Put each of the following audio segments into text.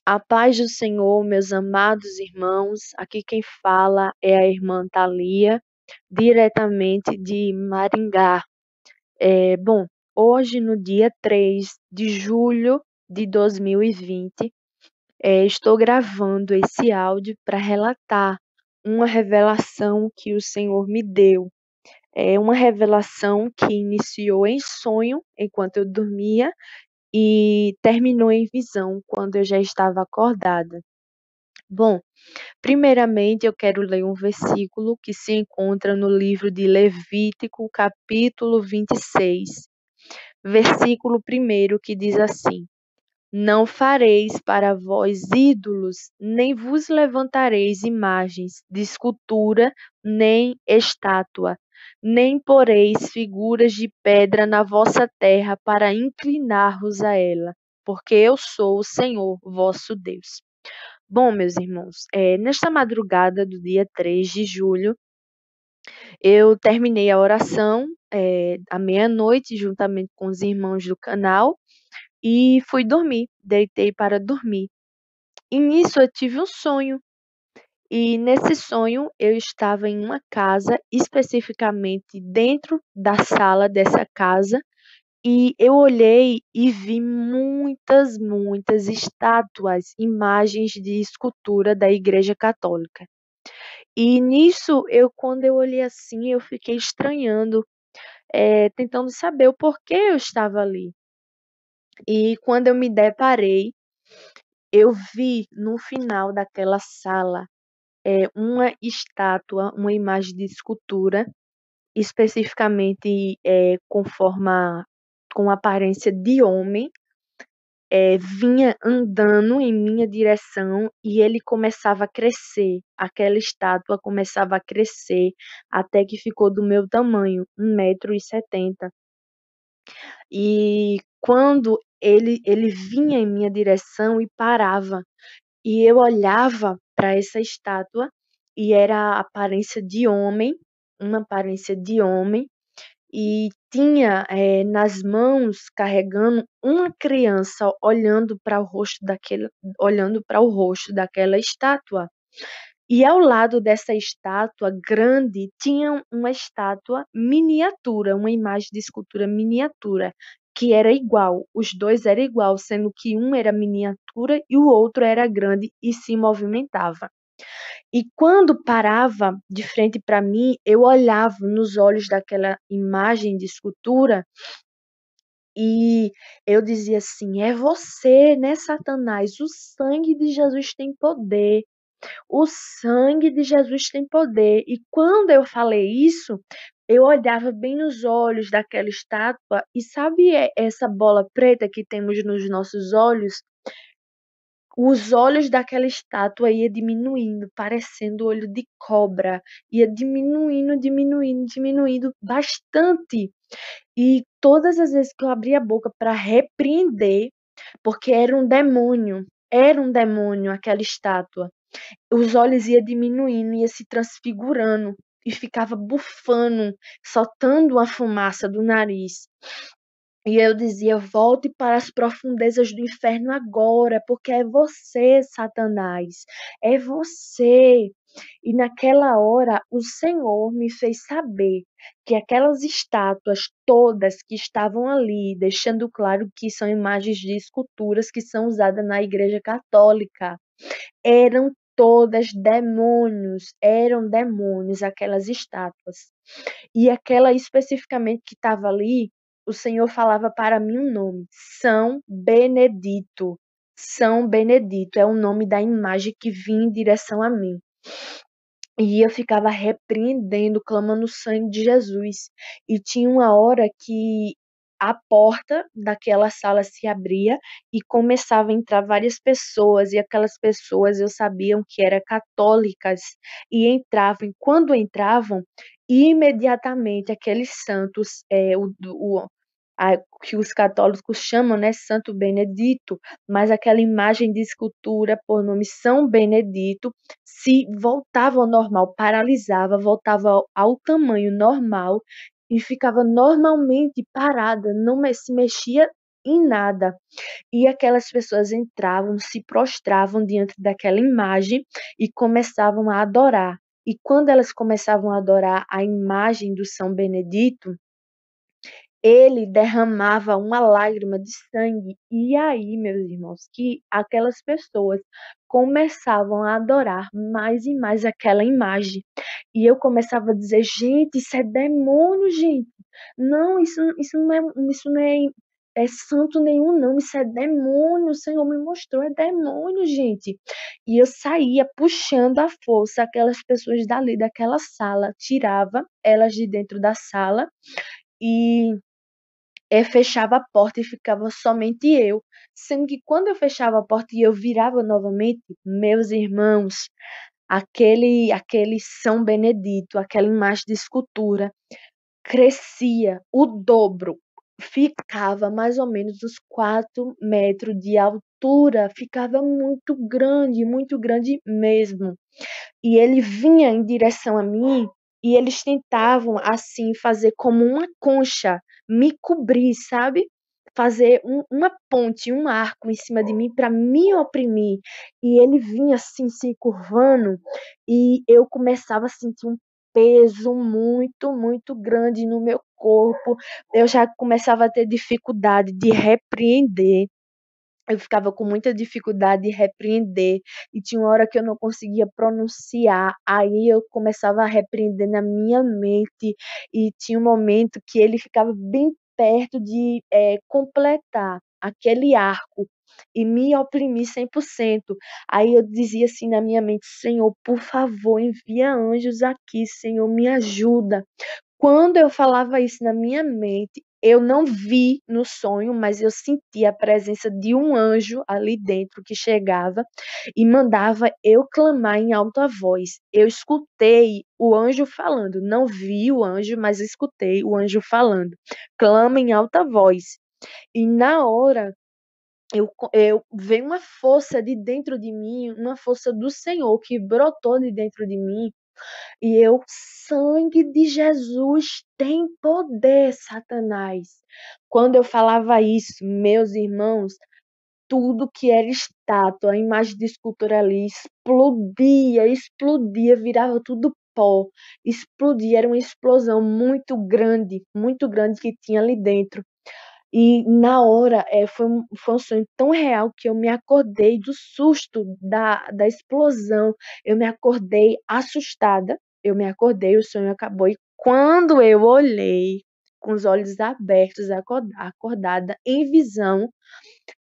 A paz do Senhor, meus amados irmãos. Aqui quem fala é a irmã Thalia, diretamente de Maringá. Bom, hoje, no dia 3 de julho de 2020, estou gravando esse áudio para relatar uma revelação que o Senhor me deu. É uma revelação que iniciou em sonho, enquanto eu dormia, e terminou em visão, quando eu já estava acordada. Bom, primeiramente, eu quero ler um versículo que se encontra no livro de Levítico, capítulo 26, versículo 1, que diz assim: Não fareis para vós ídolos, nem vos levantareis imagens de escultura, nem estátua, nem poreis figuras de pedra na vossa terra para inclinar-vos a ela, porque eu sou o Senhor vosso Deus. Bom, meus irmãos, nesta madrugada do dia 3 de julho, eu terminei a oração à meia-noite, juntamente com os irmãos do canal, e fui dormir, deitei para dormir. E nisso eu tive um sonho, e nesse sonho eu estava em uma casa, especificamente dentro da sala dessa casa, e eu olhei e vi muitas estátuas, imagens de escultura da Igreja Católica. E nisso, quando eu olhei assim, eu fiquei estranhando, tentando saber o porquê eu estava ali. E quando eu me deparei, eu vi no final daquela sala, uma estátua, uma imagem de escultura, especificamente com aparência de homem, vinha andando em minha direção e ele começava a crescer. Aquela estátua começava a crescer até que ficou do meu tamanho, 1,70 m. E quando ele vinha em minha direção e parava, e eu olhava para essa estátua e era a aparência de homem, uma aparência de homem, e tinha nas mãos carregando uma criança olhando para o rosto daquela estátua. E ao lado dessa estátua grande tinha uma estátua miniatura, uma imagem de escultura miniatura, que era igual, os dois eram igual, sendo que um era miniatura e o outro era grande e se movimentava. E quando parava de frente para mim, eu olhava nos olhos daquela imagem de escultura e eu dizia assim: é você, né, Satanás? O sangue de Jesus tem poder. O sangue de Jesus tem poder. E quando eu falei isso, eu olhava bem nos olhos daquela estátua e sabe essa bola preta que temos nos nossos olhos? Os olhos daquela estátua ia diminuindo, parecendo olho de cobra, ia diminuindo bastante. E todas as vezes que eu abria a boca para repreender, porque era um demônio aquela estátua. Os olhos ia diminuindo, ia se transfigurando e ficava bufando, soltando uma fumaça do nariz. E eu dizia: volte para as profundezas do inferno agora, porque é você, Satanás, é você. E naquela hora, o Senhor me fez saber que aquelas estátuas todas que estavam ali, deixando claro que são imagens de esculturas que são usadas na Igreja Católica, eram todas demônios, eram demônios aquelas estátuas. E aquela especificamente que estava ali, o Senhor falava para mim um nome: São Benedito. São Benedito é o nome da imagem que vinha em direção a mim. E eu ficava repreendendo, clamando o sangue de Jesus. E tinha uma hora que a porta daquela sala se abria e começava a entrar várias pessoas, e aquelas pessoas eu sabiam que eram católicas, e entravam. E quando entravam, imediatamente aqueles santos, que os católicos chamam, né, Santo Benedito, mas aquela imagem de escultura por nome São Benedito se voltava ao normal, paralisava, voltava ao tamanho normal e ficava normalmente parada, não se mexia em nada. E aquelas pessoas entravam, se prostravam diante daquela imagem e começavam a adorar. E quando elas começavam a adorar a imagem do São Benedito, ele derramava uma lágrima de sangue. E aí, meus irmãos, que aquelas pessoas começavam a adorar mais e mais aquela imagem. E eu começava a dizer, gente, isso é demônio, gente. Não, isso não é santo nenhum, não. Isso é demônio. O Senhor me mostrou, é demônio, gente. E eu saía puxando à força aquelas pessoas dali daquela sala, tirava elas de dentro da sala e fechava a porta e ficava somente eu. Sendo que quando eu fechava a porta e eu virava novamente, meus irmãos, aquele São Benedito, aquela imagem de escultura, crescia o dobro, ficava mais ou menos uns 4 metros de altura, ficava muito grande mesmo. E ele vinha em direção a mim e eles tentavam assim fazer como uma concha, me cobrir, sabe? Fazer uma ponte, um arco em cima de mim para me oprimir. E ele vinha assim se curvando e eu começava a sentir um peso muito grande no meu corpo. Eu já começava a ter dificuldade de repreender, eu ficava com muita dificuldade de repreender e tinha uma hora que eu não conseguia pronunciar, aí eu começava a repreender na minha mente e tinha um momento que ele ficava bem perto de completar aquele arco e me oprimir 100%. Aí eu dizia assim na minha mente, Senhor, por favor, envia anjos aqui, Senhor, me ajuda. Quando eu falava isso na minha mente, eu não vi no sonho, mas eu senti a presença de um anjo ali dentro que chegava e mandava eu clamar em alta voz. Eu escutei o anjo falando, não vi o anjo, mas escutei o anjo falando. Clama em alta voz. E na hora eu veio uma força de dentro de mim, uma força do Senhor que brotou de dentro de mim e eu, sangue de Jesus tem poder, Satanás. Quando eu falava isso, meus irmãos, tudo que era estátua, a imagem de escultura ali, explodia, virava tudo pó, explodia, era uma explosão muito grande que tinha ali dentro. E na hora, foi um sonho tão real que eu me acordei do susto da explosão. Eu me acordei assustada. Eu me acordei, o sonho acabou. E quando eu olhei, com os olhos abertos, acordada, em visão,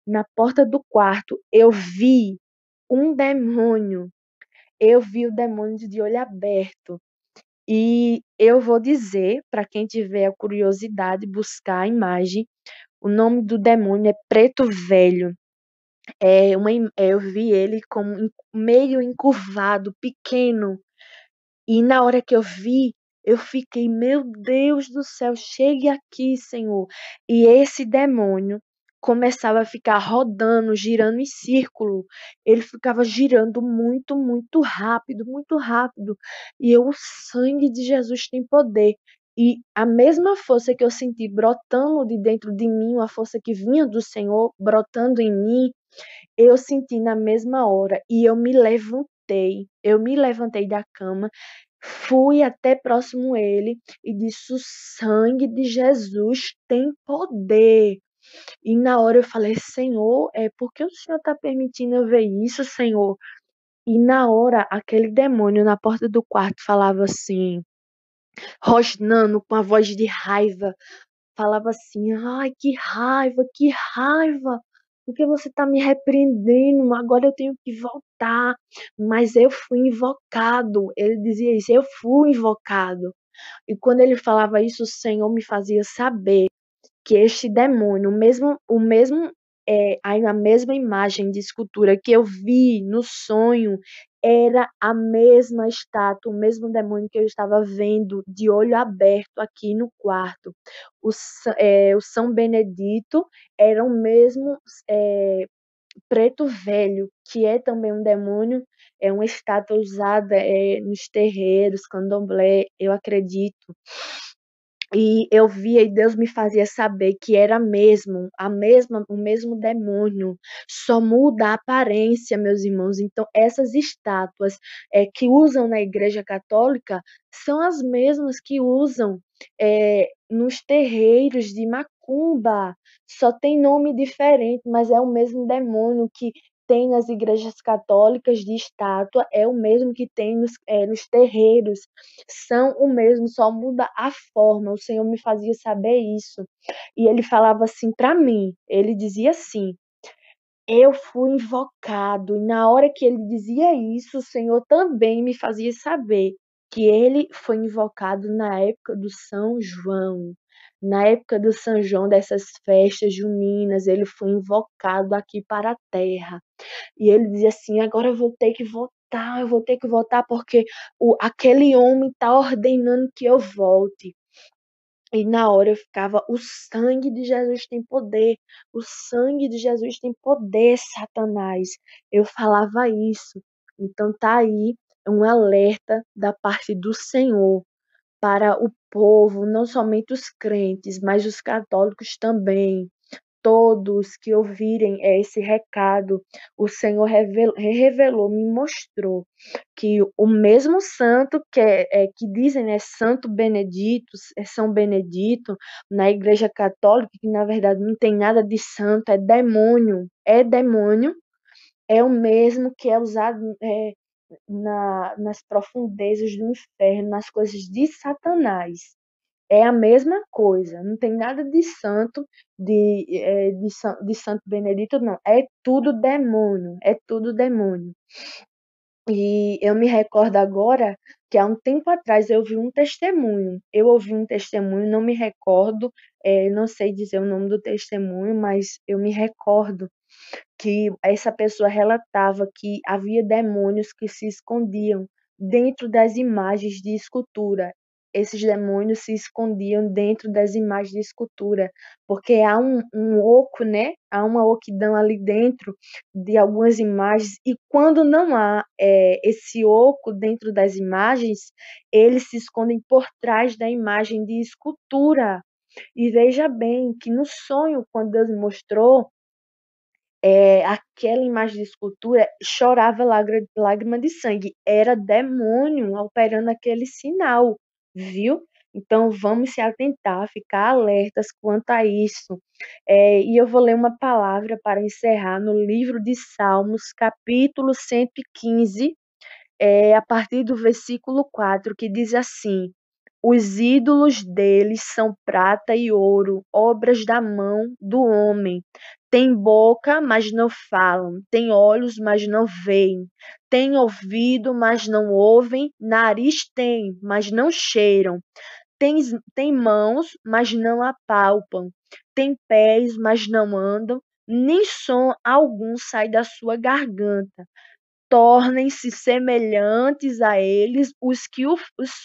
na porta do quarto, eu vi um demônio. Eu vi o demônio de olho aberto. E eu vou dizer, para quem tiver a curiosidade, buscar a imagem, o nome do demônio é Preto Velho. Eu vi ele como meio encurvado, pequeno. E na hora que eu vi, eu fiquei, meu Deus do céu, chegue aqui, Senhor. E esse demônio começava a ficar rodando, girando em círculo. Ele ficava girando muito rápido, muito rápido. E eu, o sangue de Jesus tem poder. E a mesma força que eu senti brotando de dentro de mim, uma força que vinha do Senhor brotando em mim, eu senti na mesma hora e eu me levantei da cama, fui até próximo a ele e disse: O sangue de Jesus tem poder. E na hora eu falei: Senhor, por que o Senhor está permitindo eu ver isso, Senhor? E na hora, aquele demônio na porta do quarto falava assim, rosnando com a voz de raiva, falava assim: ai, que raiva, porque você está me repreendendo, agora eu tenho que voltar. Mas eu fui invocado. Ele dizia isso: eu fui invocado. E quando ele falava isso, o Senhor me fazia saber que este demônio, a mesma imagem de escultura que eu vi no sonho, era a mesma estátua, o mesmo demônio que eu estava vendo de olho aberto aqui no quarto. O São Benedito era o mesmo preto velho, que é também um demônio, é uma estátua usada nos terreiros, candomblé, eu acredito. E eu via e Deus me fazia saber que era mesmo, o mesmo demônio, só muda a aparência, meus irmãos. Então, essas estátuas que usam na Igreja Católica são as mesmas que usam nos terreiros de macumba. Só tem nome diferente, mas é o mesmo demônio que tem nas igrejas católicas de estátua, é o mesmo que tem nos terreiros, são o mesmo, só muda a forma. O Senhor me fazia saber isso. E ele falava assim para mim, ele dizia assim: eu fui invocado. E na hora que ele dizia isso, o Senhor também me fazia saber que ele foi invocado na época do São João. Na época do São João, dessas festas juninas, ele foi invocado aqui para a terra. E ele dizia assim: agora eu vou ter que voltar porque aquele homem está ordenando que eu volte. E na hora eu ficava: o sangue de Jesus tem poder, o sangue de Jesus tem poder, Satanás. Eu falava isso. Então tá aí um alerta da parte do Senhor para o povo, não somente os crentes, mas os católicos também. Todos que ouvirem esse recado, o Senhor revelou, me mostrou que o mesmo santo que dizem, né, Santo Benedito, São Benedito, na Igreja Católica, que na verdade não tem nada de santo, é demônio, é o mesmo que é usado nas profundezas do inferno, nas coisas de Satanás. É a mesma coisa, não tem nada de santo, de Santo Benedito, não. É tudo demônio, é tudo demônio. E eu me recordo agora que há um tempo atrás eu vi um testemunho. Eu ouvi um testemunho, não me recordo, não sei dizer o nome do testemunho, mas eu me recordo que essa pessoa relatava que havia demônios que se escondiam dentro das imagens de escultura. Esses demônios se escondiam dentro das imagens de escultura, porque há um oco, né? Há uma oquidão ali dentro de algumas imagens, e quando não há esse oco dentro das imagens, eles se escondem por trás da imagem de escultura. E veja bem que no sonho, quando Deus me mostrou, aquela imagem de escultura chorava lágrima de sangue. Era demônio operando aquele sinal, viu? Então vamos se atentar, ficar alertas quanto a isso. E eu vou ler uma palavra para encerrar no livro de Salmos, capítulo 115, a partir do versículo 4, que diz assim: os ídolos deles são prata e ouro, obras da mão do homem. Tem boca, mas não falam. Tem olhos, mas não veem. Tem ouvido, mas não ouvem. Nariz tem, mas não cheiram. Tem mãos, mas não apalpam. Tem pés, mas não andam. Nem som algum sai da sua garganta. Tornem-se semelhantes a eles os que os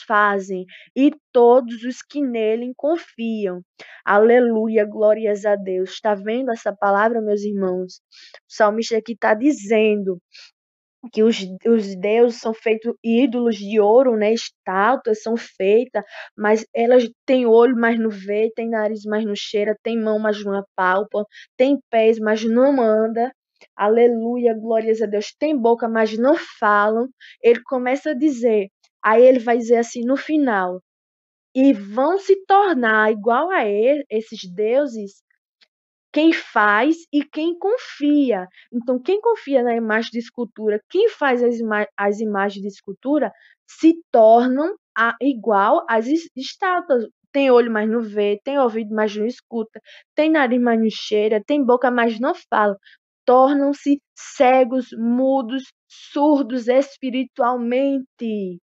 fazem e todos os que nele confiam. Aleluia, glórias a Deus. Está vendo essa palavra, meus irmãos? O salmista aqui está dizendo que os deuses são feitos ídolos de ouro, né? Estátuas são feitas, mas elas têm olho, mas não vê, tem nariz, mas não cheira, tem mão, mas não apalpa, tem pés, mas não anda. Aleluia, glórias a Deus. Tem boca, mas não falam. Ele começa a dizer, aí ele vai dizer assim no final, e vão se tornar igual a esses deuses quem faz e quem confia. Então, quem confia na imagem de escultura, quem faz as imagens de escultura, se tornam igual às estátuas. Tem olho, mas não vê, tem ouvido, mas não escuta, tem nariz, mas não cheira, tem boca, mas não fala. Tornam-se cegos, mudos, surdos espiritualmente,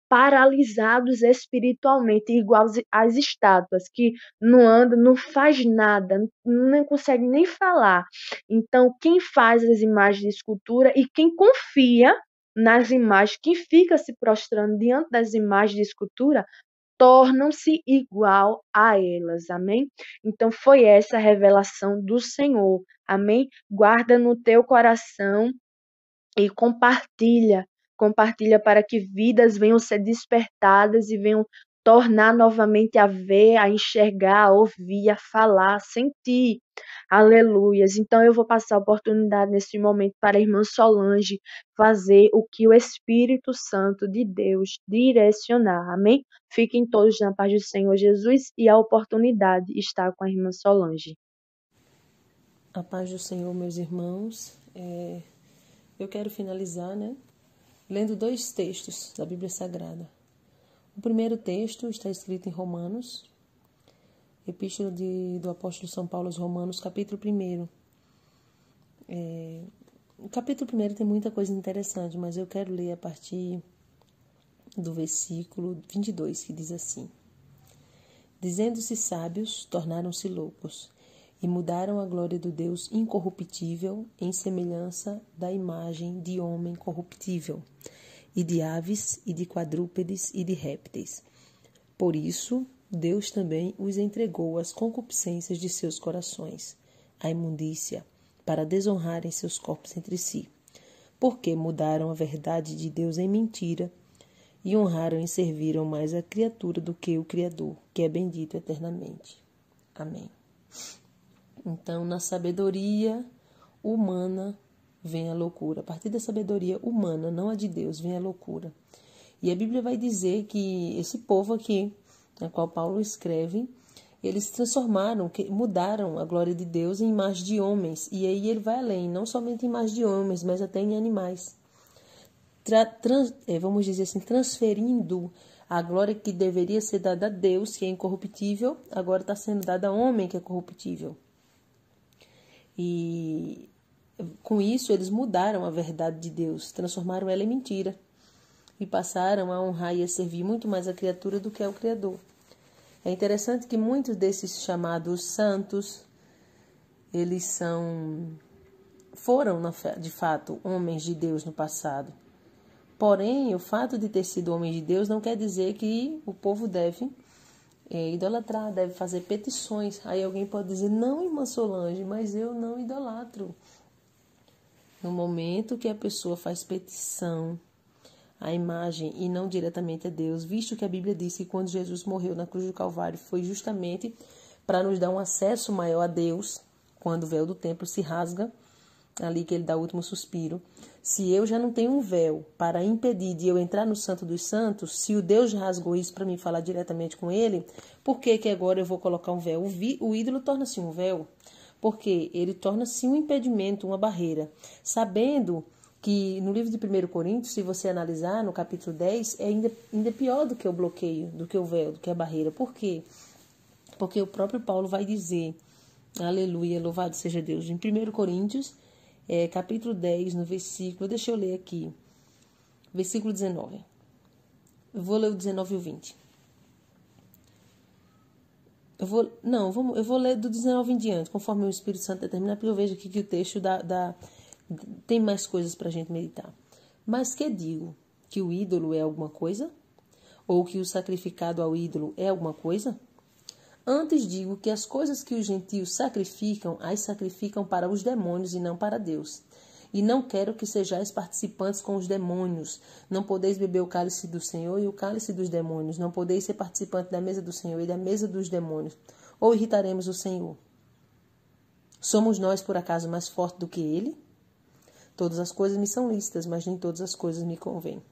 paralisados espiritualmente, igual às estátuas, que não anda, não faz nada, não consegue nem falar. Então, quem faz as imagens de escultura e quem confia nas imagens, quem fica se prostrando diante das imagens de escultura, tornam-se igual a elas, amém? Então, foi essa a revelação do Senhor, amém? Guarda no teu coração e compartilha para que vidas venham ser despertadas e venham tornar novamente a ver, a enxergar, a ouvir, a falar, a sentir. Aleluias. Então eu vou passar a oportunidade nesse momento para a irmã Solange fazer o que o Espírito Santo de Deus direcionar. Amém? Fiquem todos na paz do Senhor Jesus e a oportunidade está com a irmã Solange. A paz do Senhor, meus irmãos. Eu quero finalizar, lendo 2 textos da Bíblia Sagrada. O primeiro texto está escrito em Romanos, Epístola do Apóstolo São Paulo aos Romanos, capítulo 1. O capítulo 1 tem muita coisa interessante, mas eu quero ler a partir do versículo 22, que diz assim: Dizendo-se sábios, tornaram-se loucos, e mudaram a glória do Deus incorruptível em semelhança da imagem de homem corruptível, e de aves, e de quadrúpedes, e de répteis. Por isso, Deus também os entregou às concupiscências de seus corações, à imundícia, para desonrarem seus corpos entre si, porque mudaram a verdade de Deus em mentira, e honraram e serviram mais a criatura do que o Criador, que é bendito eternamente. Amém. Então, na sabedoria humana vem a loucura. A partir da sabedoria humana, não a de Deus, vem a loucura. E a Bíblia vai dizer que esse povo aqui, na qual Paulo escreve, eles transformaram, mudaram a glória de Deus em imagem de homens. E aí ele vai além, não somente em imagem de homens, mas até em animais. Vamos dizer assim, transferindo a glória que deveria ser dada a Deus, que é incorruptível, agora está sendo dada a homem, que é corruptível. E com isso eles mudaram a verdade de Deus, transformaram ela em mentira e passaram a honrar e a servir muito mais a criatura do que ao Criador. É interessante que muitos desses chamados santos, eles foram de fato homens de Deus no passado. Porém, o fato de ter sido homem de Deus não quer dizer que o povo deve idolatrar, deve fazer petições. Aí alguém pode dizer, não, irmã Solange, mas eu não idolatro. No momento que a pessoa faz petição à imagem e não diretamente a Deus, visto que a Bíblia diz que quando Jesus morreu na cruz do Calvário foi justamente para nos dar um acesso maior a Deus, quando o véu do templo se rasga, ali que ele dá o último suspiro. Se eu já não tenho um véu para impedir de eu entrar no Santo dos Santos, se o Deus rasgou isso para mim falar diretamente com ele, por que agora eu vou colocar um véu? O ídolo torna-se um véu, porque ele torna-se um impedimento, uma barreira. Sabendo que no livro de 1 Coríntios, se você analisar no capítulo 10, é ainda pior do que o bloqueio, do que o véu, do que a barreira. Por quê? Porque o próprio Paulo vai dizer, aleluia, louvado seja Deus, em 1 Coríntios, capítulo 10, no versículo, deixa eu ler aqui, versículo 19. Eu vou ler o 19 e o 20. Eu vou ler do 19 em diante, conforme o Espírito Santo determinar, porque eu vejo aqui que o texto tem mais coisas para a gente meditar. Mas que digo? Que o ídolo é alguma coisa? Ou que o sacrificado ao ídolo é alguma coisa? Antes digo que as coisas que os gentios sacrificam, as sacrificam para os demônios e não para Deus. E não quero que sejais participantes com os demônios. Não podeis beber o cálice do Senhor e o cálice dos demônios. Não podeis ser participante da mesa do Senhor e da mesa dos demônios. Ou irritaremos o Senhor. Somos nós, por acaso, mais fortes do que Ele? Todas as coisas me são lícitas, mas nem todas as coisas me convêm.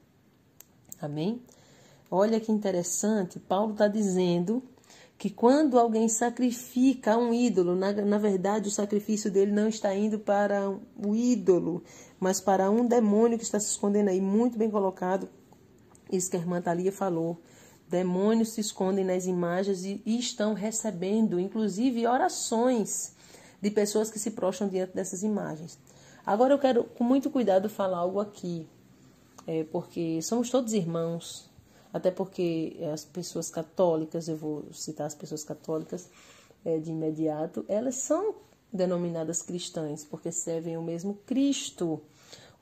Amém? Olha que interessante, Paulo está dizendo que quando alguém sacrifica um ídolo, na verdade o sacrifício dele não está indo para o ídolo, mas para um demônio que está se escondendo aí. Muito bem colocado, isso que a irmã Thalia falou. Demônios se escondem nas imagens e estão recebendo, inclusive, orações de pessoas que se prostram diante dessas imagens. Agora eu quero, com muito cuidado, falar algo aqui, porque somos todos irmãos. Até porque as pessoas católicas, eu vou citar as pessoas católicas de imediato, elas são denominadas cristãs, porque servem o mesmo Cristo,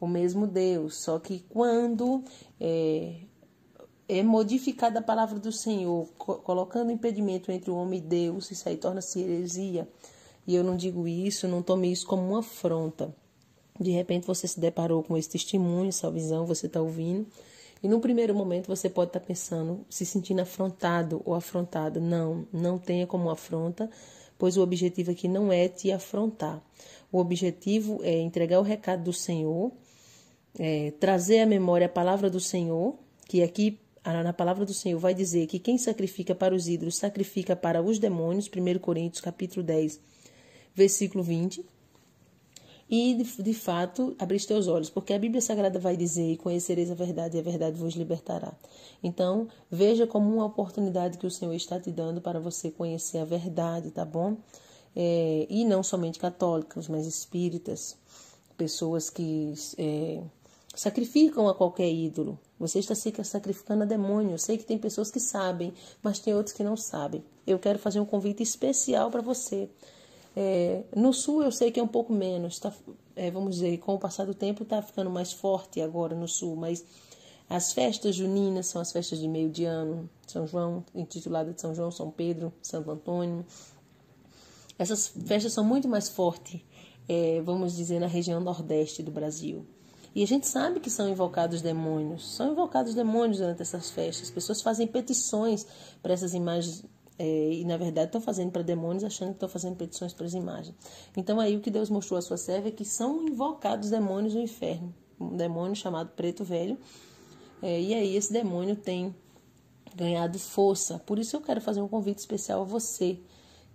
o mesmo Deus. Só que quando é modificada a palavra do Senhor, colocando impedimento entre o homem e Deus, isso aí torna-se heresia. E eu não digo isso, não tome isso como uma afronta. De repente você se deparou com esse testemunho, essa visão, você está ouvindo, E num primeiro momento você pode estar pensando, se sentindo afrontado ou afrontada. Não, não tenha como afronta, pois o objetivo aqui não é te afrontar. O objetivo é entregar o recado do Senhor, trazer à memória a palavra do Senhor, que aqui na palavra do Senhor vai dizer que quem sacrifica para os ídolos sacrifica para os demônios, 1 Coríntios capítulo 10, versículo 20. E, de fato, abrir teus olhos, porque a Bíblia Sagrada vai dizer, e conhecereis a verdade, e a verdade vos libertará. Então, veja como uma oportunidade que o Senhor está te dando para você conhecer a verdade, tá bom? E não somente católicos, mas espíritas, pessoas que sacrificam a qualquer ídolo. Você está se sacrificando a demônio. Eu sei que tem pessoas que sabem, mas tem outros que não sabem. Eu quero fazer um convite especial para você. No sul eu sei que é um pouco menos, vamos dizer, com o passar do tempo está ficando mais forte agora no sul, mas as festas juninas são as festas de meio de ano, São João, intitulada de São João, São Pedro, Santo Antônio. Essas festas são muito mais fortes, vamos dizer, na região nordeste do Brasil. E a gente sabe que são invocados demônios durante essas festas. As pessoas fazem petições para essas imagens, e na verdade estão fazendo para demônios, achando que estão fazendo petições para as imagens. Então aí o que Deus mostrou à sua serva é que são invocados demônios no inferno, um demônio chamado Preto Velho, e aí esse demônio tem ganhado força. Por isso eu quero fazer um convite especial a você,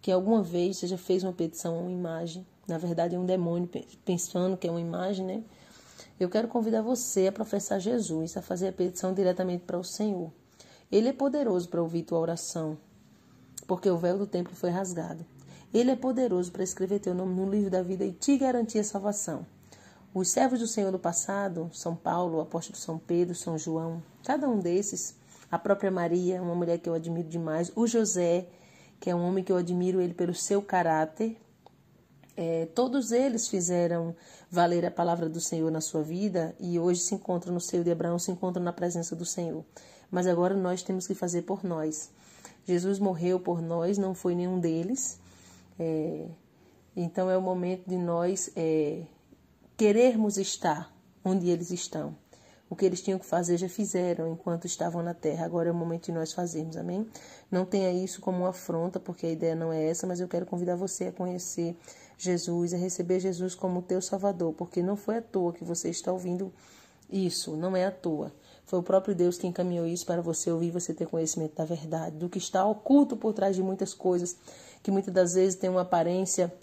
que alguma vez você já fez uma petição a uma imagem, na verdade é um demônio pensando que é uma imagem, né? Eu quero convidar você a professar Jesus, a fazer a petição diretamente para o Senhor. Ele é poderoso para ouvir tua oração, porque o véu do templo foi rasgado. Ele é poderoso para escrever teu nome no livro da vida e te garantir a salvação. Os servos do Senhor do passado, São Paulo, o apóstolo São Pedro, São João, cada um desses, a própria Maria, uma mulher que eu admiro demais, o José, que é um homem que eu admiro ele pelo seu caráter, todos eles fizeram valer a palavra do Senhor na sua vida e hoje se encontram no seio de Abraão, se encontram na presença do Senhor. Mas agora nós temos que fazer por nós. Jesus morreu por nós, não foi nenhum deles. Então é o momento de nós querermos estar onde eles estão. O que eles tinham que fazer já fizeram enquanto estavam na terra. Agora é o momento de nós fazermos, amém? Não tenha isso como uma afronta, porque a ideia não é essa, mas eu quero convidar você a conhecer Jesus, a receber Jesus como teu Salvador, porque não foi à toa que você está ouvindo isso, não é à toa. Foi o próprio Deus que encaminhou isso para você ouvir e você ter conhecimento da verdade, do que está oculto por trás de muitas coisas, que muitas das vezes tem uma aparência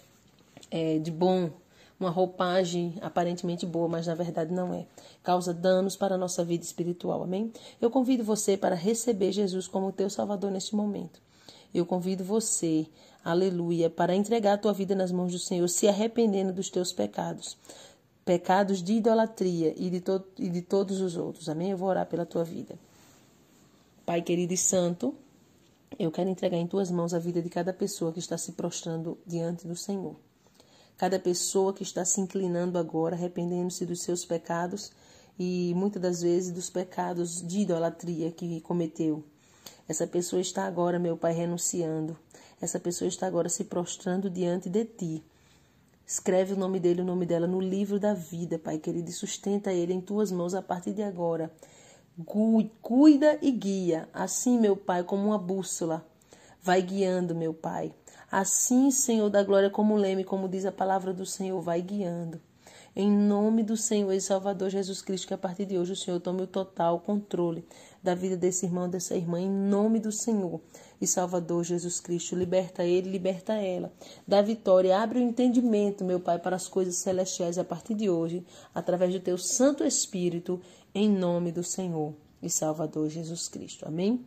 de bom, uma roupagem aparentemente boa, mas na verdade não é. Causa danos para a nossa vida espiritual, amém? Eu convido você para receber Jesus como teu Salvador neste momento. Eu convido você, aleluia, para entregar a tua vida nas mãos do Senhor, se arrependendo dos teus pecados. Pecados de idolatria e de todos os outros, amém? Eu vou orar pela tua vida. Pai querido e santo, eu quero entregar em tuas mãos a vida de cada pessoa que está se prostrando diante do Senhor. Cada pessoa que está se inclinando agora, arrependendo-se dos seus pecados e muitas das vezes dos pecados de idolatria que cometeu. Essa pessoa está agora, meu Pai, renunciando. Essa pessoa está agora se prostrando diante de Ti. Escreve o nome dele, o nome dela no livro da vida, Pai querido, e sustenta ele em Tuas mãos a partir de agora. Cuida e guia, assim, meu Pai, como uma bússola. Vai guiando, meu Pai. Assim, Senhor da glória, como leme, como diz a palavra do Senhor, vai guiando. Em nome do Senhor e Salvador Jesus Cristo, que a partir de hoje o Senhor tome o total controle da vida desse irmão, dessa irmã, em nome do Senhor e Salvador Jesus Cristo. Liberta ele, liberta ela. Dá vitória, abre o entendimento, meu Pai, para as coisas celestiais a partir de hoje, através do teu Santo Espírito, em nome do Senhor e Salvador Jesus Cristo. Amém?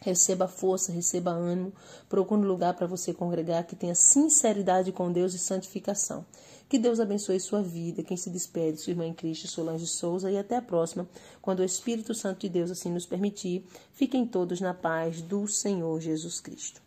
Receba força, receba ânimo, procure um lugar para você congregar que tenha sinceridade com Deus e santificação. Que Deus abençoe sua vida. Quem se despede, sua irmã em Cristo, Solange Souza, e até a próxima, quando o Espírito Santo de Deus assim nos permitir. Fiquem todos na paz do Senhor Jesus Cristo.